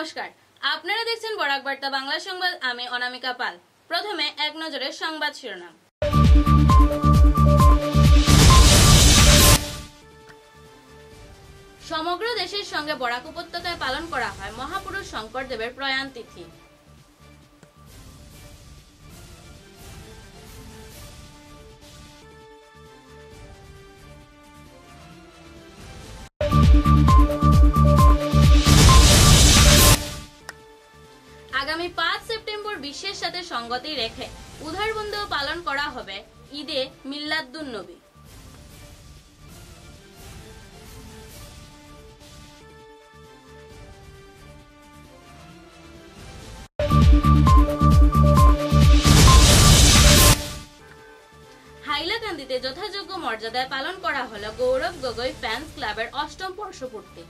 নমস্কার, আপনারা দেখছেন বরাক বার্তা বাংলা সংবাদ। আমি অনামিকা পাল। প্রথমে এক নজরে সংবাদ শিরোনাম। সমগ্র দেশের সঙ্গে বরাক উপত্যকায় পালন করা হয় মহাপুরুষ শঙ্করদেবের প্রয়াণ তিথি। আগামী 5 সেপ্টেম্বর বিশ্বের সাথে সঙ্গতি রেখে উদারবন্ধ পালন করা হবে ঈদে মিলাদুন্নবী। হাইলাকান্দিতে যথাযোগ্য মর্যাদায় পালন করা হলো গৌরব গগৈ ফ্যান্স ক্লাবের 8ম বর্ষপূর্তি।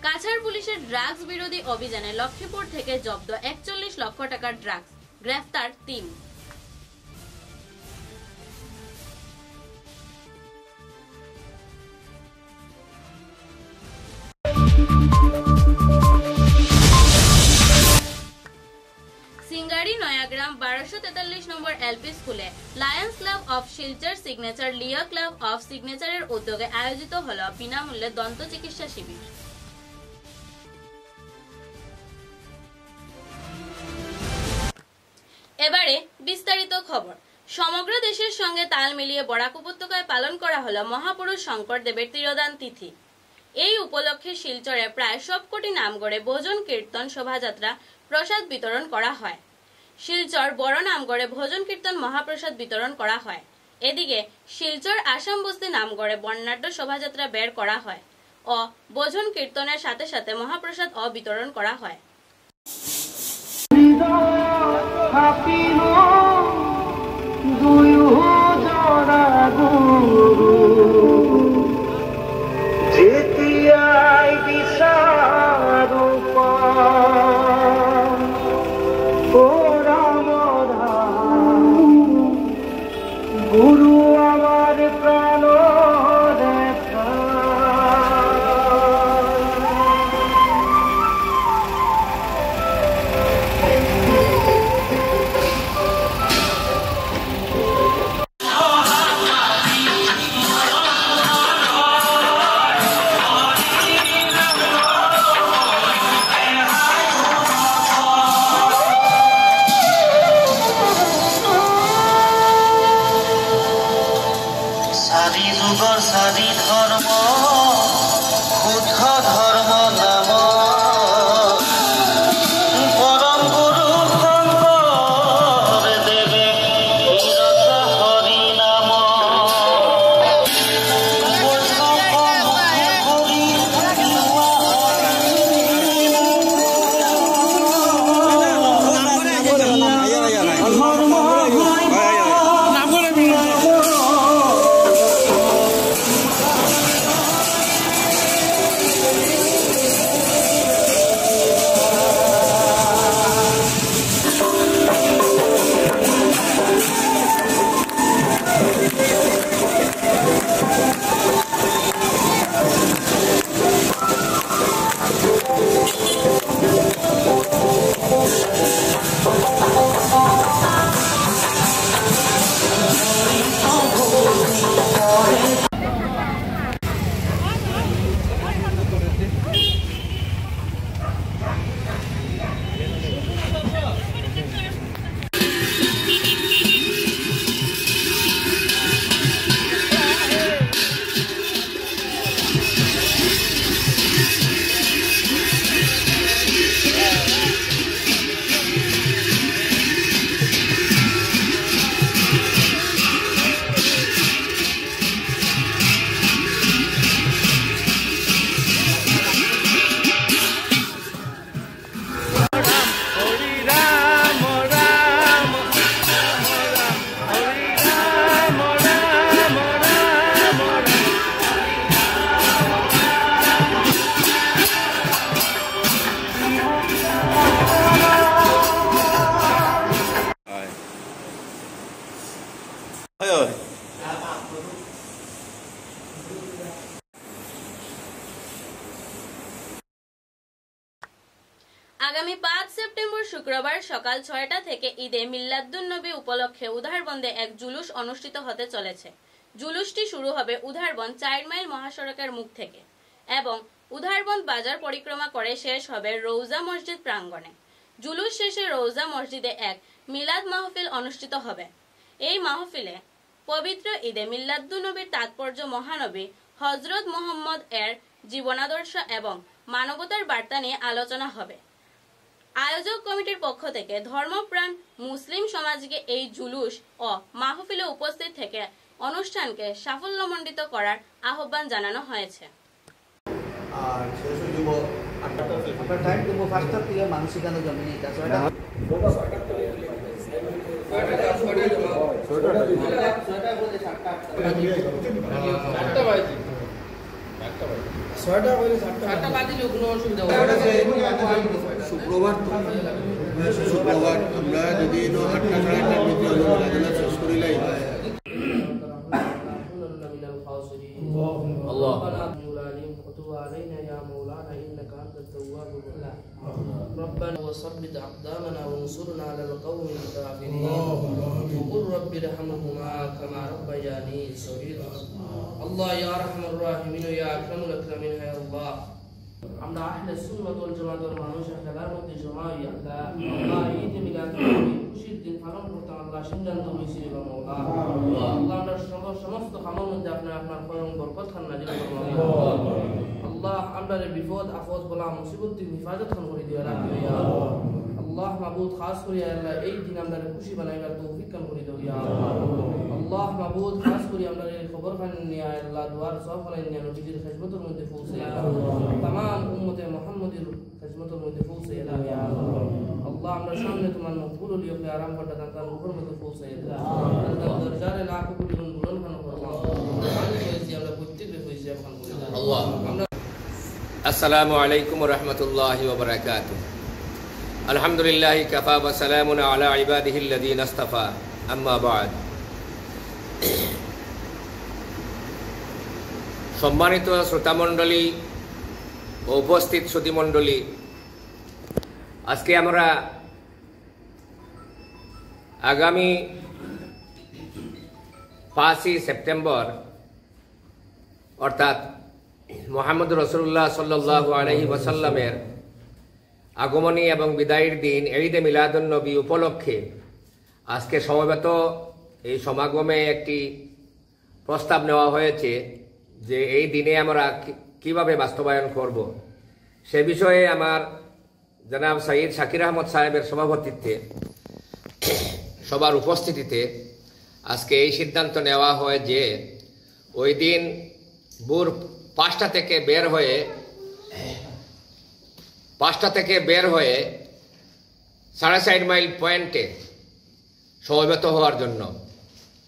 কাছাড় পুলিশের ড্রাগস বিরোধী অভিযানে লক্ষ্মীপুর থেকে জব্দ 41 লক্ষ টাকার ড্রাগস, গ্রেফতার 3। সিঙ্গারি নয়াগ্রাম 1243 নম্বর এলপি স্কুলে lions club of Silchar signature leo club of সিগনেচারের উদ্যোগে আয়োজিত হল বিনামূল্যে দন্ত চিকিৎসা শিবির। এবারে বিস্তারিত খবর। সমগ্র দেশের সঙ্গে তাল মিলিয়ে বরাক উপত্যকায় পালন করা হলো মহাপুরুষ শঙ্করদেবের তিরোধান তিথি। এই উপলক্ষে শিলচরে প্রায় সবকটি নামগড়ে ভোজন কীর্তন শোভাযাত্রা প্রসাদ বিতরণ করা হয়। শিলচর বড় নামগড়ে ভোজন কীর্তন মহাপ্রসাদ বিতরণ করা হয়। এদিকে শিলচর আসাম বস্তি নামগড়ে বর্ণাঢ্য শোভাযাত্রা বের করা হয় ও ভোজন কীর্তনের সাথে সাথে মহাপ্রসাদ ও বিতরণ করা হয়। গুরু আমার প্রাণ সেপ্টেম্বর শুক্রবার সকাল 6টা থেকে ঈদে মিলাদুন্নবী উপলক্ষে উধারবন্দে এক জুলুস অনুষ্ঠিত হতে চলেছে। জুলুসটি শুরু হবে উধারবন্দ 4 মাইল মহাসড়কের মুখ থেকে এবং উধারবন্দ বাজার পরিক্রমা করে শেষ হবে রৌজা মসজিদ প্রাঙ্গণে। জুলুস শেষে রৌজা মসজিদে এক মিলাদ মাহফিল অনুষ্ঠিত হবে। এই মাহফিলে পবিত্র ঈদে মিলাদুন্নবীর তাৎপর্য, মহানবী হযরত মুহাম্মদ এর জীবনাদর্শ এবং মানবতার বার্তা নিয়ে আলোচনা হবে। আয়োজক কমিটির পক্ষ থেকে ধর্মপ্রাণ মুসলিম সমাজকে এই জুলুস ও মাহফিলে উপস্থিত থেকে অনুষ্ঠানকে সাফল্যমণ্ডিত করার আহ্বান জানানো হয়েছে। আর শেষে দিব আপনার টাইম দিব 5টা থেকে মানুষ এখানে জমি নিতে আসবে। শুক্রবার আমরা যদি 8টা সাড়ে 8টার মধ্যে আলোচনা শেষ করিলাই ربنا وثبت أقدامنا وانصرنا على القوم الكافرين وقل رب ارحمهما كما ربياني صغيرا الله يا أرحم الراحمين يا أكرم الأكرمين يا الله আমরা আহলে সুন্নাত ওয়াল জামাতের মানুষ খেলার মধ্যে জমা হই। আল্লাহ ঈদ মিলাদ খুশির দিন পালন করতে আল্লাহ সিদ্ধান্ত হয়েছে মাওলা। আল্লাহ আমরা সমস্ত কামের মধ্যে আপনার পরম বরকত খান নাজিল করুন। আল্লাহ আমরা বিপদ আপদ বলা মুসিবত থেকে হিফাজত খান করে দিও রাখি ইয়া আল্লাহ। মাবুদ খাস করে আল্লাহ এই দিন আমরা খুশি বানাইবার তৌফিক খান করে দিও ইয়া আল্লাহ। মাবুদ খাস করে আমরা খবর খান নিয়া আল্লাহ দুয়ার সব খান নিয়া নবীর খিদমতের মধ্যে পৌঁছে तमाम उम्मते मुहम्मदीर खिदमतेर मধ্যে পৌঁছে দাও ইয়া আল্লাহ। আমরা সামনে তোমার মকবুল লিখে আরাম করতে তার উপর মধ্যে পৌঁছে দাও। দরজারে লাখ কোটি বুলন খান করবা আমরা প্রত্যেককে পৌঁছে খান করে দাও আল্লাহ। আসসালামু আলাইকুম ওয়া রাহমাতুল্লাহি ওয়া বারাকাতুহু। আলহামদুলিল্লাহি কাফা ওয়া সালামুন আলা ইবাদিহিল্লাযীনা ইসতাফা, আম্মা বা'দ। সম্মানিত শ্রোতামণ্ডলী ও উপস্থিত সুধীমণ্ডলী, আজকে আমরা আগামী 5ই সেপ্টেম্বর অর্থাৎ মুহাম্মদ রাসূলুল্লাহ সাল্লাল্লাহু আলাইহি ওয়াসাল্লামের আগমনী এবং বিদায়ের দিন ঈদে মিলাদুন্নবী উপলক্ষে আজকে সমবেত এই সমাগমে একটি প্রস্তাব নেওয়া হয়েছে যে এই দিনে আমরা কিভাবে বাস্তবায়ন করব। সে বিষয়ে আমার জনাব সৈয়দ শাকির আহমদ সাহেবের সভাপতিত্বে সবার উপস্থিতিতে আজকে এই সিদ্ধান্ত নেওয়া হয় যে ওই দিন ভোর 5টা থেকে বের হয়ে 4.5 মাইল পয়েন্টে সমবেত হওয়ার জন্য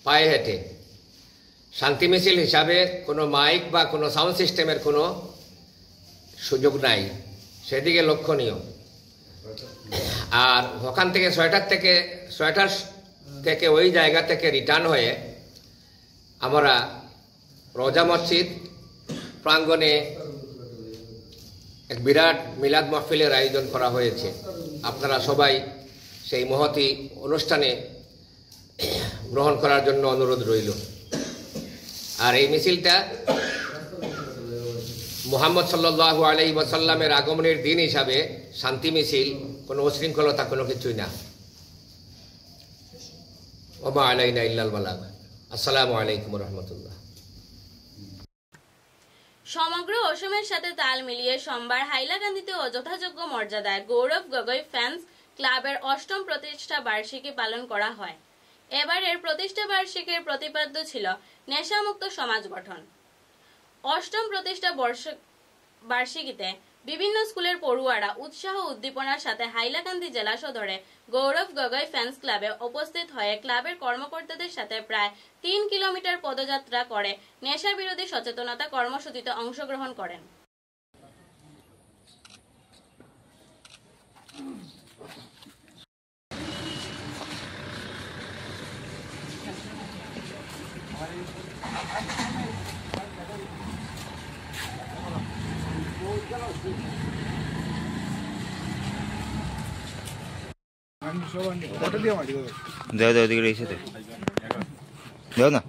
পায়ে হেঁটে শান্তি মিছিল হিসাবে কোনো মাইক বা কোনো সাউন্ড সিস্টেমের কোনো সুযোগ নাই, সেদিকে লক্ষণীয়। আর ওখান থেকে 6টা থেকে ওই জায়গা থেকে রিটার্ন হয়ে আমরা রোজা মসজিদ প্রাঙ্গণে এক বিরাট মিলাদ মাহফিলের আয়োজন করা হয়েছে। আপনারা সবাই সেই মহতি অনুষ্ঠানে গ্রহণ করার জন্য অনুরোধ রইল। আর এই মিছিলটা মুহাম্মদ সাল্লাল্লাহু আলাইহি ওয়াসাল্লামের আগমনের দিন হিসাবে শান্তি মিছিল, কোনো উশৃঙ্খলতা কোনো কিছুই না। ওমা আলাইনা ইল্লাল বালাগ। আসসালামু আলাইকুম ওয়া রাহমাতুল্লাহ। সমগ্র অসমের সাথে তাল মিলিয়ে সোমবার হাইলাকান্দিতে যথাযোগ্য মর্যাদায় গৌরব গগৈ ফ্যান্স ক্লাবের 8ম প্রতিষ্ঠা বার্ষিকী পালন করা হয়। এবারের প্রতিষ্ঠা বার্ষিকীর প্রতিপাদ্য ছিল নেশামুক্ত সমাজ গঠন। 8ম প্রতিষ্ঠা বার্ষিকীতে বিভিন্ন স্কুলের পড়ুয়ারা উৎসাহ উদ্দীপনার সাথে হাইলাকান্দি জেলা সদরে গৌরব গগৈ ফ্যান্স ক্লাবে উপস্থিত হয়ে ক্লাবের কর্মকর্তাদের সাথে প্রায় 3 কিলোমিটার পদযাত্রা করে নেশা বিরোধী সচেতনতা কর্মসূচিতে অংশগ্রহণ করেন। দেও দেও দিকে রয়েছে দেও না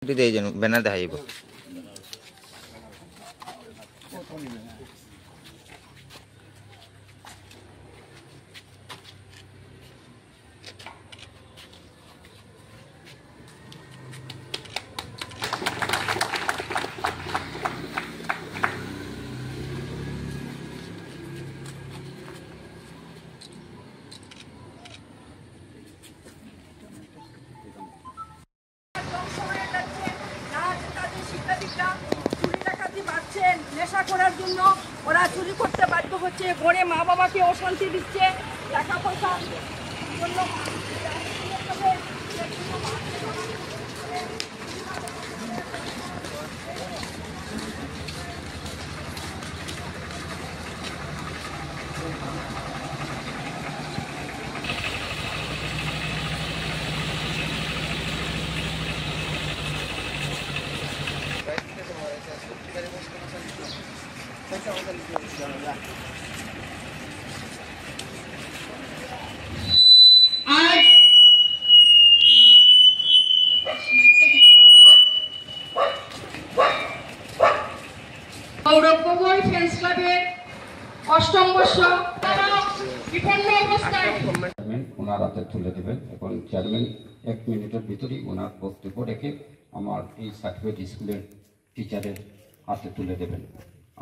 দিয়ে যেন ব্যানার দেখা যাব নেশা করার জন্য ওরা চুরি করতে বাধ্য হচ্ছে, গড়ে মা বাবাকে অশান্তি দিচ্ছে, টাকা পয়সা জন্য গৌরব গগৈ ফ্রেন্ডস ক্লাবের অষ্টম বর্ষ বিপন্ন অবস্থায় ওনার হাতে তুলে দেবেন এবং চেয়ারম্যান 1 মিনিটের ভিতরেই ওনার বক্তব্য রেখে আমার এই সার্টিফিকেট স্কুলের টিচারের হাতে তুলে দেবেন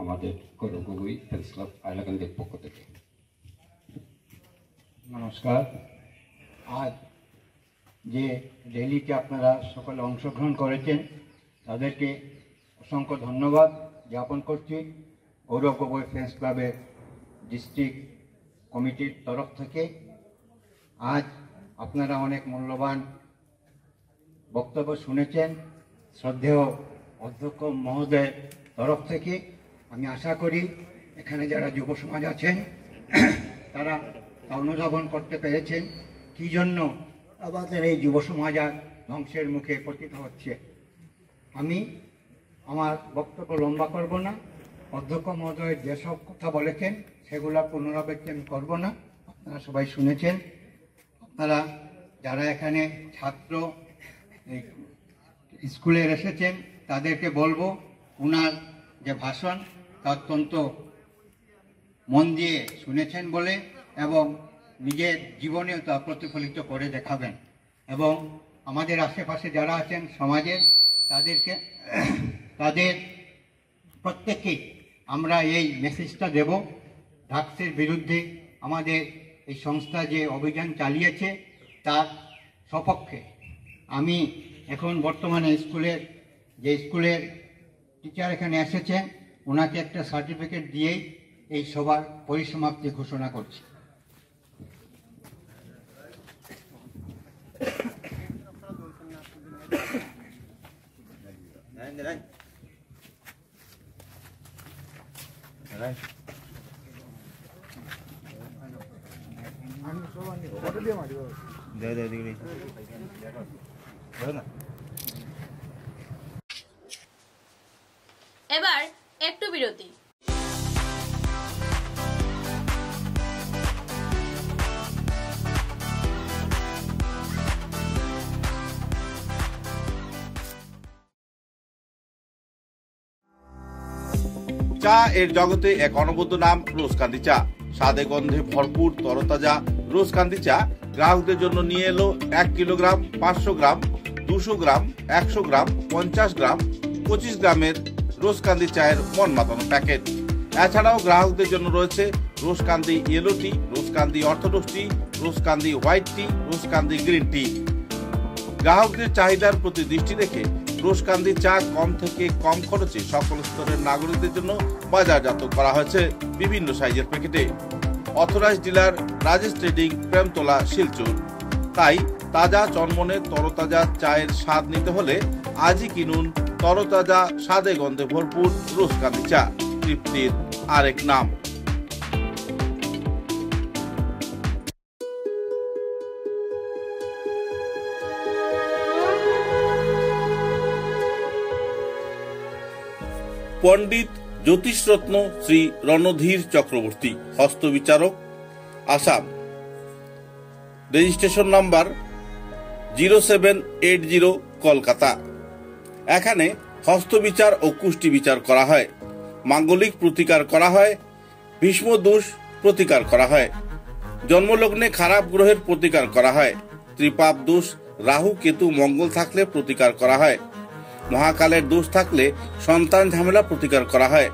আমাদের গৌরব গগৈ ফ্রেন্ডস ক্লাব হাইলাকান্দির পক্ষ থেকে। নমস্কার। আজ যে র্যালিতে আপনারা সকলে অংশগ্রহণ করেছেন তাদেরকে অসংখ্য ধন্যবাদ জ্ঞাপন করছি গৌরব গগৈ ফ্রেন্ডস ক্লাবের ডিস্ট্রিক্ট কমিটির তরফ থেকে। আজ আপনারা অনেক মূল্যবান বক্তব্য শুনেছেন শ্রদ্ধেয় অধ্যক্ষ মহোদয়ের তরফ থেকে। আমি আশা করি এখানে যারা যুব সমাজ আছেন তারা অনুধাবন করতে পেরেছেন কী জন্য আমাদের এই যুব সমাজ আর ধ্বংসের মুখে পতিত হচ্ছে। আমি আমার বক্তব্য লম্বা করব না, অধ্যক্ষ মহোদয় যেসব কথা বলেছেন সেগুলো পুনরাবৃত্তি আমি করব না, আপনারা সবাই শুনেছেন। আপনারা যারা এখানে ছাত্র স্কুলের এসেছেন তাদেরকে বলবো ওনার যে ভাষণ তা অত্যন্ত মন দিয়ে শুনেছেন বলে এবং নিজের জীবনেও তা প্রতিফলিত করে দেখাবেন এবং আমাদের আশেপাশে যারা আছেন সমাজের তাদের প্রত্যেককেই আমরা এই মেসেজটা দেব ড্রাগসের বিরুদ্ধে আমাদের এই সংস্থা যে অভিযান চালিয়েছে তার সপক্ষে। আমি এখন বর্তমানে স্কুলের টিচার এখানে এসেছেন ওনাকে একটা সার্টিফিকেট দিয়েই এই সবার পরিসমাপ্তি ঘোষণা করছি। এবার একটু বিরতি। চা এর জগতে এক অনবদ্য নাম রোজকান্দি চা। স্বাদে গন্ধে ভরপুর তরতাজা রোজকান্দি চা গ্রাহকদের জন্য নিয়ে এলো 1 কিলোগ্রাম, 500 গ্রাম, 200 গ্রাম, 100 গ্রাম, 50 গ্রাম, 25 গ্রামের রোজকান্দি চায়ের মন মাতানো প্যাকেট। এছাড়াও গ্রাহকদের জন্য রয়েছে রোজকান্দি ইয়েলো টি, রোজকান্দি অর্থোডক্স টি, রোজকান্দি হোয়াইট টি, রোজকান্দি গ্রিন টি। গ্রাহকদের চাহিদার প্রতি দৃষ্টি রেখে রোজকান্দি চা কম থেকে কম খরচে সকল স্তরের নাগরিকদের জন্য বাজারজাত করা হয়েছে বিভিন্ন সাইজের প্যাকেটে। Authorised dealer Rajesh trading, Premtala, Silchar. তাই তাজা চনমনে তরতাজা চায়ের স্বাদ নিতে হলে আজই কিনুন তরতাজা স্বাদে গন্ধে ভরপুর রোজকান্দি চা, তৃপ্তির আরেক নাম। পণ্ডিত জ্যোতিষরত্ন শ্রী রণধীর চক্রবর্তী, হস্তবিচারক, আসাম। Registration number 0780, Kolkata. এখানে হস্তবিচার ও কুষ্টি বিচার করা হয়, মাঙ্গলিক প্রতিকার করা হয়, ভীষ্মদোষ প্রতিকার করা হয়, জন্মলগ্নে খারাপ গ্রহের প্রতিকার করা হয়, ত্রিপাপ দোষ, রাহু কেতু মঙ্গল থাকলে প্রতিকার করা হয়, মহাকালের দোষ থাকলে সন্তান ঝামেলা প্রতিকার করা হয়।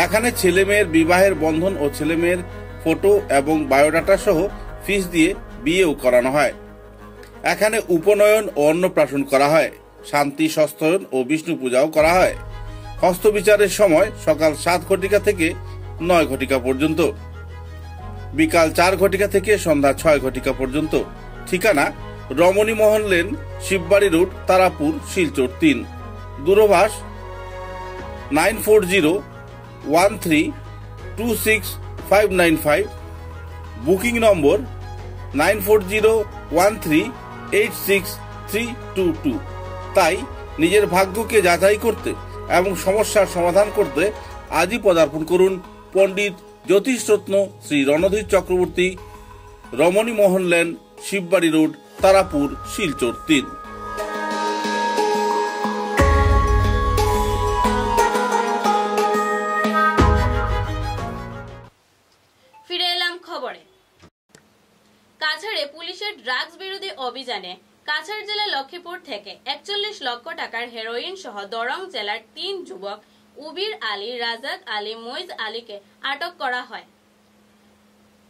এখানে ছেলে মেয়ের বিবাহের বন্ধন ও ছেলে মেয়ের ফটো এবং বায়োডাটা সহ ফিস দিয়ে বিয়েও করানো হয়। এখানে উপনয়ন ও অন্নপ্রাশন করা হয়, শান্তি সস্তয়ন ও বিষ্ণু পূজাও করা হয়। হস্তবিচারের সময় সকাল 7 ঘটিকা থেকে 9 ঘটিকা পর্যন্ত, বিকাল 4 ঘটিকা থেকে সন্ধ্যা 6 ঘটিকা পর্যন্ত। ঠিকানা রমণী মোহন লেন, শিববাড়ি রোড, তারাপুর, শিলচর 3। দূরভাষ 9401326595। বুকিং নম্বর 9401386322। তাই নিজের ভাগ্যকে যাচাই করতে এবং সমস্যার সমাধান করতে আজই পদার্পণ করুন পণ্ডিত জ্যোতিষরত্ন শ্রী রণধীর চক্রবর্তী, রমণী মোহন লেন, শিববাড়ি রোড, তারাপুর, শিলচর 3। ফিরে এলাম খবরে। কাছাড়ে পুলিশের ড্রাগস বিরোধী অভিযানে কাছাড় জেলা লক্ষ্মীপুর থেকে 41 লক্ষ টাকার হেরোইন সহ দরং জেলার 3 যুবক উবির আলী, রাজাক আলী, মইজ আলীকে আটক করা হয়।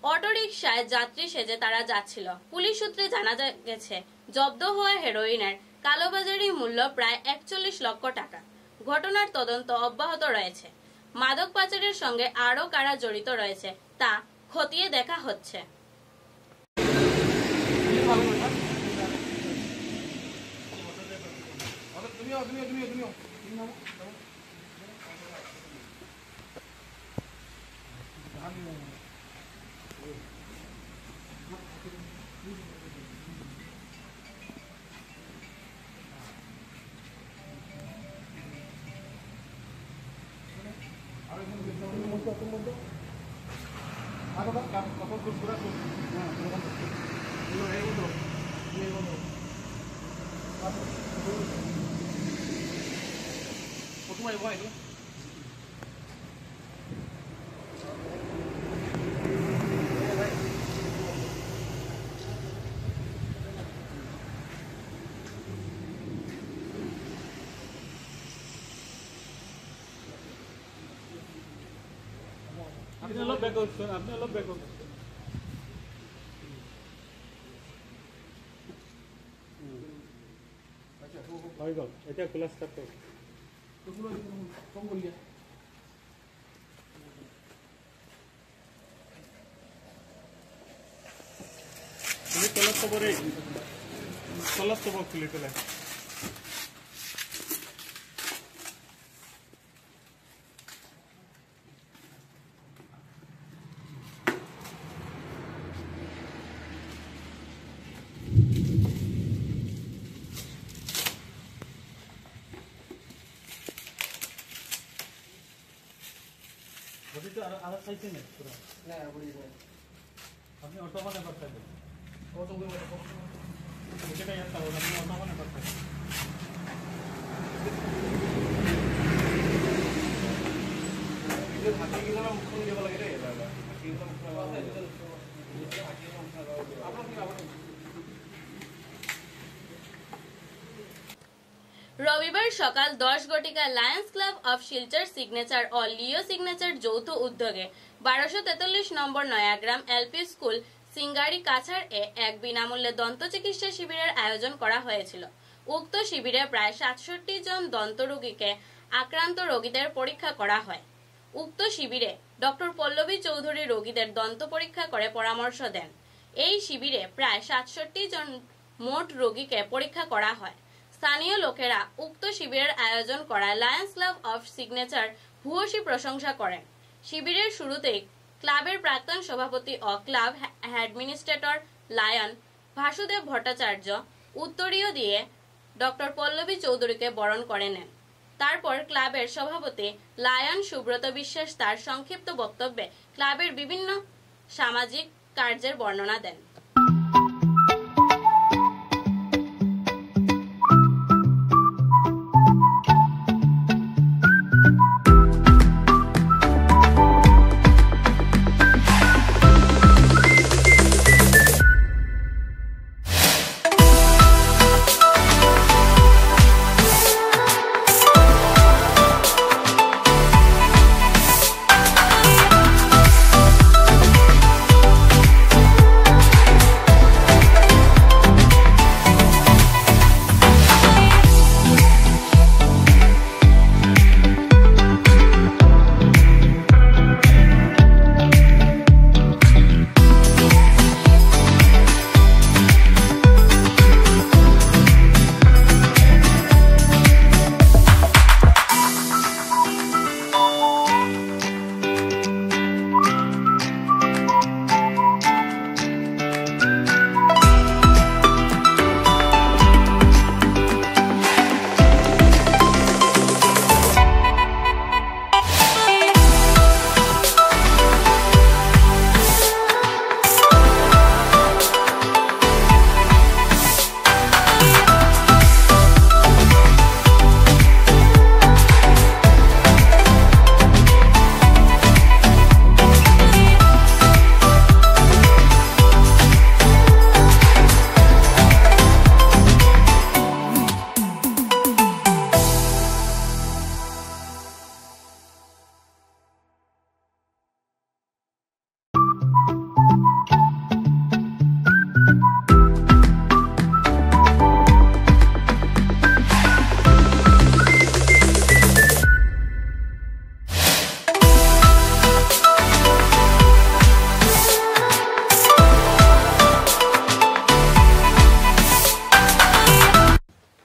অটোরিকশায় যাত্রী সেজে তারা যাচ্ছিল। পুলিশ সূত্রে জানা গেছে, জব্দ হওয়া হেরোইনের কালোবাজারি মূল্য প্রায় 41 লক্ষ টাকা। ঘটনার তদন্ত অব্যাহত রয়েছে। মাদক পাচারের সঙ্গে আরও কারা জড়িত রয়েছে তা খতিয়ে দেখা হচ্ছে। এটা খোলা স্টার্ট করো। তলার তো খুলে ফেলে আপনি অটো মানে করতেন অটো যেটা একটা আপনি অটো মানে করতেন রবিবার সকাল 10 ঘটিকা lions club of Silchar signature ও লিও সিগনেচার যৌথ উদ্যোগে 1243 নম্বর নয়াগ্রাম এলপি স্কুল সিঙ্গারি কাছাড় এ এক বিনামূল্যে দন্ত চিকিৎসা শিবিরের আয়োজন করা হয়েছিল। উক্ত শিবিরে প্রায় 67 জন দন্ত রোগীকে আক্রান্ত রোগীদের পরীক্ষা করা হয়। উক্ত শিবিরে ডক্টর পল্লবী চৌধুরী রোগীদের দন্ত পরীক্ষা করে পরামর্শ দেন। এই শিবিরে প্রায় 67 জন মোট রোগীকে পরীক্ষা করা হয়। স্থানীয় লোকেরা উক্ত শিবিরের আয়োজন করা লায়ন্স ক্লাব অফ সিগনেচার ভূয়সী প্রশংসা করেন। শিবিরের শুরুতেই ক্লাবের প্রাক্তন সভাপতি ও ক্লাব অ্যাডমিনিস্ট্রেটর লায়ন ভাসুদেব ভট্টাচার্য উত্তরীয় দিয়ে ডক্টর পল্লবী চৌধুরীকে বরণ করে নেন। তারপর ক্লাবের সভাপতি লায়ন সুব্রত বিশ্বাস তার সংক্ষিপ্ত বক্তব্যে ক্লাবের বিভিন্ন সামাজিক কার্যের বর্ণনা দেন।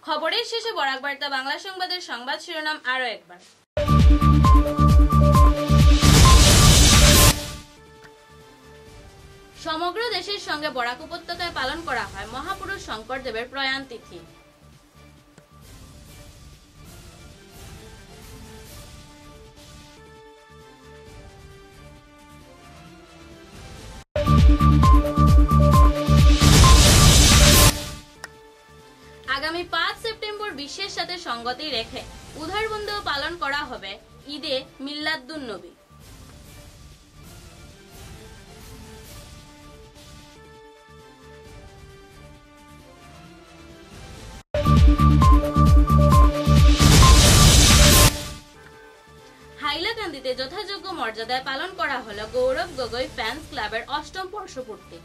খবরের শেষে বরাক বার্তা বাংলা সংবাদের সংবাদ শিরোনাম আরো একবার। সমগ্র দেশের সঙ্গে বরাক উপত্যকায় পালন করা হয় মহাপুরুষ শঙ্করদেবের প্রয়াণ তিথি। আগামী 5 সেপ্টেম্বর বিশ্বের সাথে সঙ্গতি রেখে উদারবন্দ পালন করা হবে ঈদে মিলাদুন নবী। হাইলাকান্দিতে যথাযোগ্য মর্যাদায় পালন করা হলো গৌরব গগৈ ফ্যান্স ক্লাবের 8ম বর্ষপূর্তি।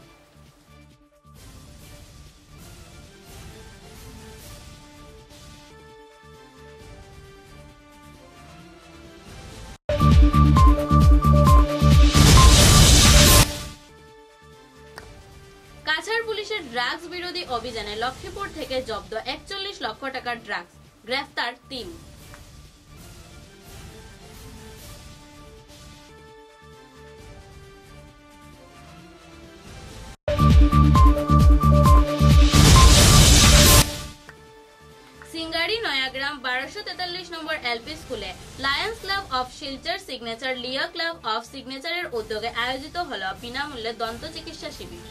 কাছাড় পুলিশের ড্রাগস বিরোধী অভিযানে লক্ষ্মীপুর থেকে জব্দ 41 লক্ষ টাকার ড্রাগস, গ্রেফতার 3। সিঙ্গারি নয়াগ্রাম 1243 নম্বর এলপি স্কুলে lions club of Silchar signature leo club of সিগনেচারের উদ্যোগে আয়োজিত হল বিনামূল্যে দন্ত চিকিৎসা শিবির।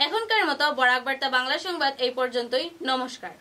এখনকার মতো বরাক বার্তা বাংলা সংবাদ এই পর্যন্তই। নমস্কার।